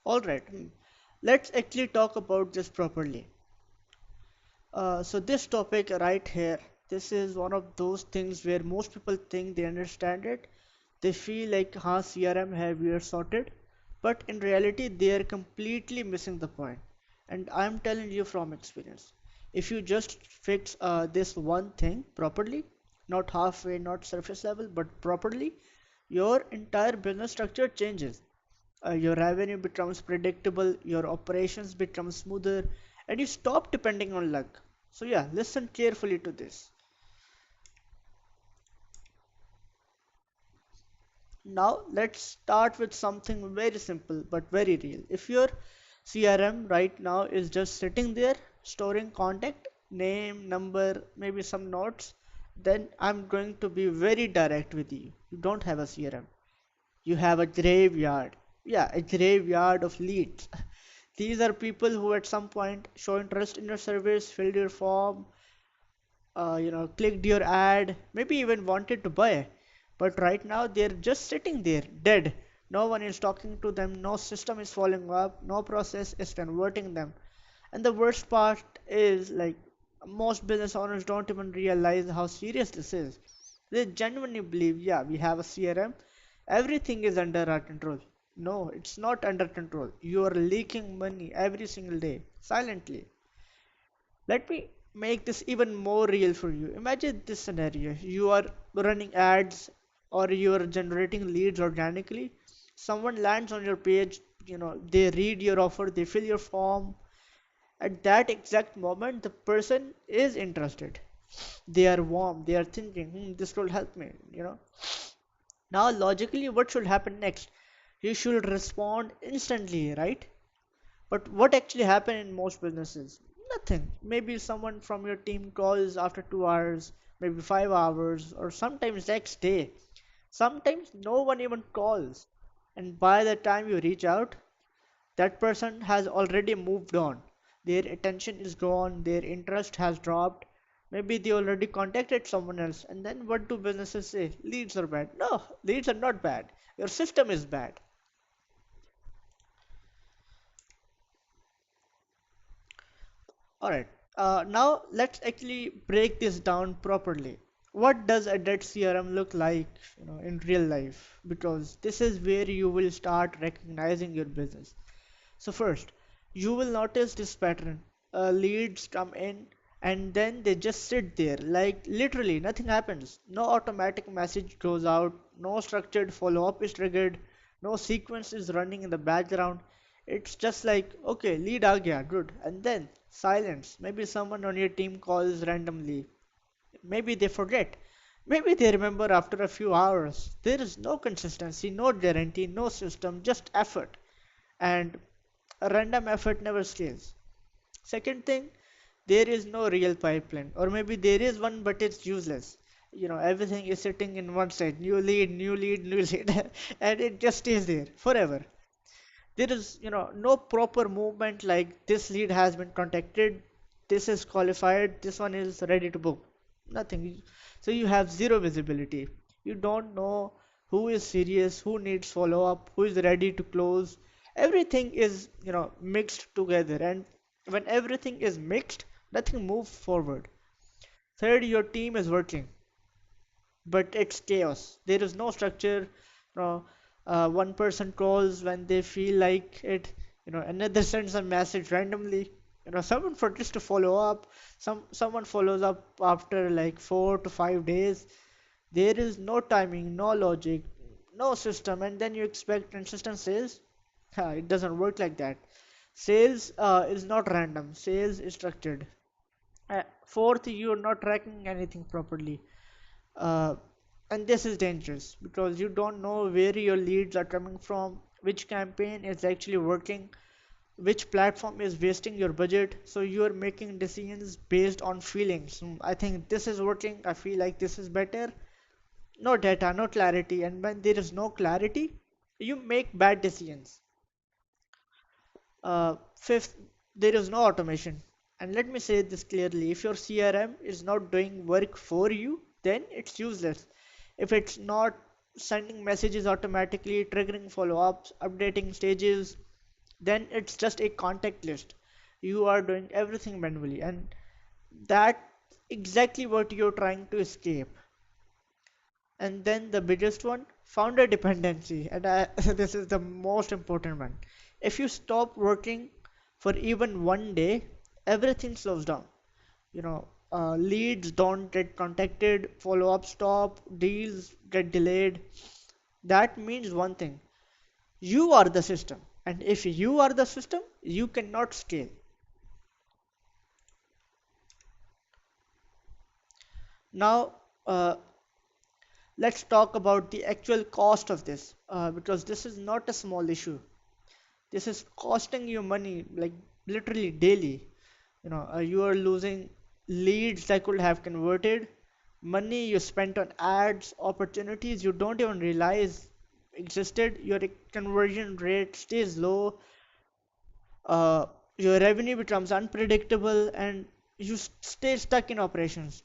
Alright, let's actually talk about this properly. So this topic right here, this is one of those things where most people think they understand it. They feel like, CRM have we are sorted, but in reality, they are completely missing the point. And I'm telling you from experience, if you just fix this one thing properly, not halfway, not surface level, but properly, your entire business structure changes. Your revenue becomes predictable, your operations become smoother, and you stop depending on luck. So yeah, listen carefully to this. Now let's start with something very simple but very real. If your CRM right now is just sitting there storing contact, name, number, maybe some notes, then I'm going to be very direct with you. You don't have a CRM. You have a graveyard. Yeah, a graveyard of leads. These are people who at some point show interest in your service, filled your form, clicked your ad, maybe even wanted to buy. But right now they're just sitting there, dead. No one is talking to them, no system is following up, no process is converting them. And the worst part is like most business owners don't even realize how serious this is. They genuinely believe, yeah, we have a CRM, everything is under our control. No, it's not under control. You are leaking money every single day, silently. Let me make this even more real for you. Imagine this scenario. You are running ads or you are generating leads organically. Someone lands on your page, they read your offer, they fill your form. At that exact moment, the person is interested. They are warm, they are thinking, this will help me. Now, logically, what should happen next? You should respond instantly, right? But what actually happened in most businesses? Nothing. Maybe someone from your team calls after 2 hours, maybe 5 hours, or sometimes next day. Sometimes no one even calls. And by the time you reach out, that person has already moved on. Their attention is gone, their interest has dropped. Maybe they already contacted someone else. And then what do businesses say? Leads are bad. No, leads are not bad. Your system is bad. Alright, now let's actually break this down properly. What does a dead CRM look like, in real life? Because this is where you will start recognizing your business. So first, you will notice this pattern. Leads come in and then they just sit there, like literally nothing happens. No automatic message goes out, no structured follow-up is triggered, no sequence is running in the background. It's just like, okay, lead aa gaya, good. And then silence. Maybe someone on your team calls randomly. Maybe they forget. Maybe they remember after a few hours. There is no consistency, no guarantee, no system, just effort. And a random effort never scales. Second thing, there is no real pipeline, or maybe there is one, but it's useless. Everything is sitting in one side, new lead, new lead, new lead, and it just stays there forever. There is, no proper movement like this lead has been contacted, this is qualified, this one is ready to book. Nothing. So you have zero visibility. You don't know who is serious, who needs follow up, who is ready to close. Everything is, mixed together, and when everything is mixed, nothing moves forward. Third, your team is working, but it's chaos. There is no structure. You know, one person calls when they feel like it. Another sends a message randomly. Someone forgets to follow up. Someone follows up after like 4 to 5 days. There is no timing, no logic, no system, and then you expect consistent sales. It doesn't work like that. Sales is not random. Sales is structured. Fourth, you are not tracking anything properly. Uh, and this is dangerous because you don't know where your leads are coming from, which campaign is actually working, which platform is wasting your budget. So you are making decisions based on feelings. I think this is working. I feel like this is better. No data, no clarity. And when there is no clarity, you make bad decisions. Fifth, there is no automation. And let me say this clearly, if your CRM is not doing work for you, then it's useless. If it's not sending messages automatically, triggering follow-ups, updating stages, then it's just a contact list. You are doing everything manually, and that exactly what you're trying to escape. And then the biggest one, founder dependency. And this is the most important one. If you stop working for even one day, everything slows down. Leads don't get contacted, follow-up stop, deals get delayed. That means one thing. You are the system. And if you are the system, you cannot scale. Now, let's talk about the actual cost of this, because this is not a small issue. This is costing you money, like literally daily. You are losing leads that could have converted, money you spent on ads, opportunities you don't even realize existed. Your conversion rate stays low, uh, your revenue becomes unpredictable, and you stay stuck in operations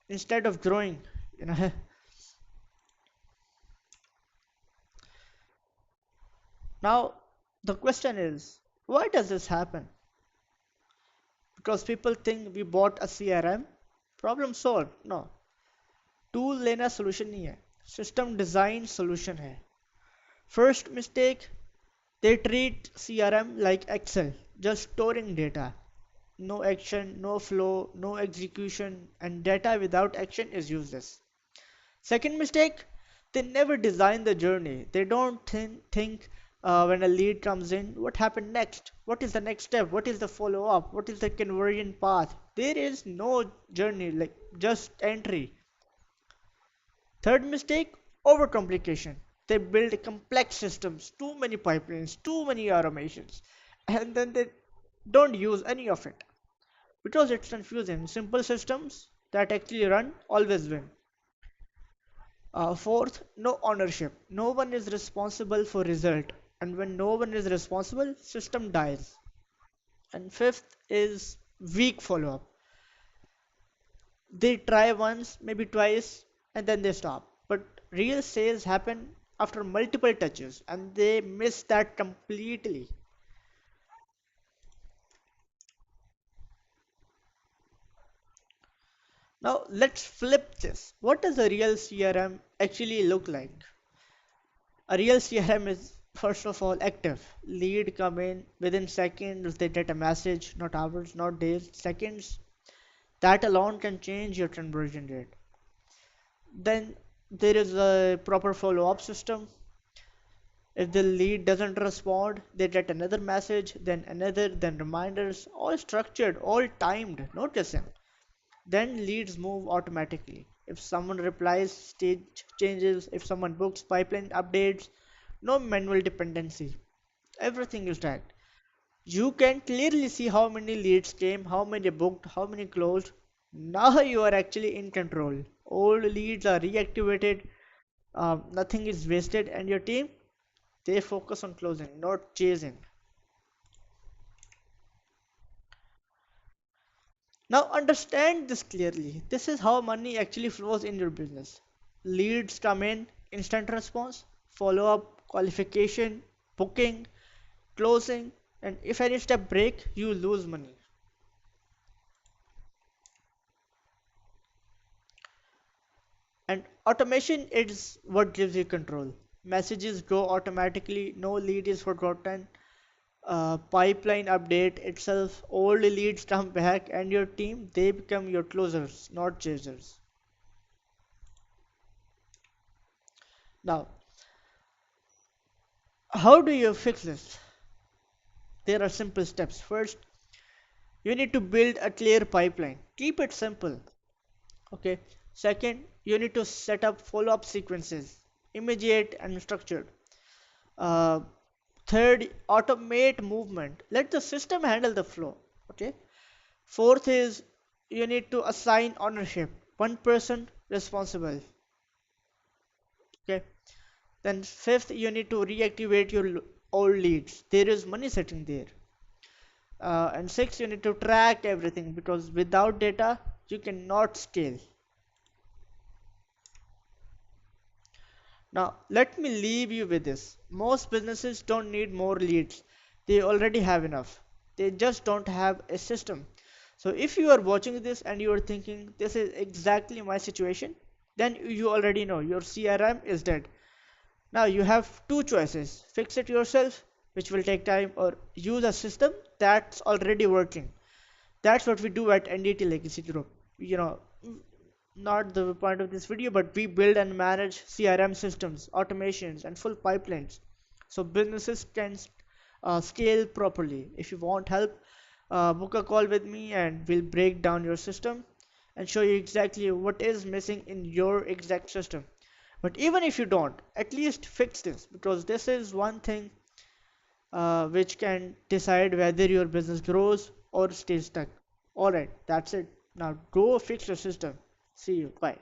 instead of growing. You know. Now, the question is, why does this happen? Because people think we bought a CRM, problem solve नो, tool लेना solution नहीं है, system design solution है. First mistake, they treat CRM like Excel, just storing data. No action, no flow, no execution, and data without action is useless. Second mistake, they never design the journey. They don't think when a lead comes in, what happened next? What is the next step? What is the follow up? What is the conversion path? There is no journey, like just entry. Third mistake, overcomplication. They build complex systems, too many pipelines, too many automations, and then they don't use any of it because it's confusing. Simple systems that actually run always win. Fourth, no ownership. No one is responsible for result, and when no one is responsible, system dies. And fifth is weak follow-up. They try once, maybe twice, and then they stop. But real sales happen after multiple touches, and they miss that completely. Now let's flip this. What does a real CRM actually look like? A real CRM is first of all active. Lead come in within seconds, they get a message, not hours, not days, seconds. That alone can change your conversion rate. Then there is a proper follow-up system. If the lead doesn't respond, they get another message, then another, then reminders, all structured, all timed, not guessing. Then leads move automatically. If someone replies, stage changes, if someone books pipeline updates, no manual dependency. Everything is tracked. You can clearly see how many leads came, how many booked, how many closed. Now you are actually in control. Old leads are reactivated, nothing is wasted, and your team, they focus on closing, not chasing. Now understand this clearly. This is how money actually flows in your business. Leads come in, instant response, follow up, qualification, booking, closing, and if any step break, you lose money. And automation is what gives you control. Messages go automatically, no lead is forgotten, pipeline update itself, old leads come back, and your team, they become your closers, not chasers. Now, how do you fix this? There are simple steps. First, you need to build a clear pipeline. Keep it simple. Okay. Second, you need to set up follow-up sequences, immediate and structured. Uh, Third, automate movement. Let the system handle the flow. Okay. Fourth is you need to assign ownership. One person responsible. Okay. Then fifth, you need to reactivate your old leads. There is money sitting there. And sixth, you need to track everything because without data, you cannot scale. Now, let me leave you with this. Most businesses don't need more leads. They already have enough. They just don't have a system. So if you are watching this and you are thinking this is exactly my situation, then you already know your CRM is dead. Now you have two choices: fix it yourself, which will take time, or use a system that's already working. That's what we do at NDT Legacy Group. You know, not the point of this video, but we build and manage CRM systems, automations, and full pipelines so businesses can scale properly. If you want help, book a call with me and we'll break down your system and show you exactly what is missing in your exact system. But even if you don't, at least fix this, because this is one thing which can decide whether your business grows or stays stuck. Alright, that's it. Now go fix your system. See you. Bye.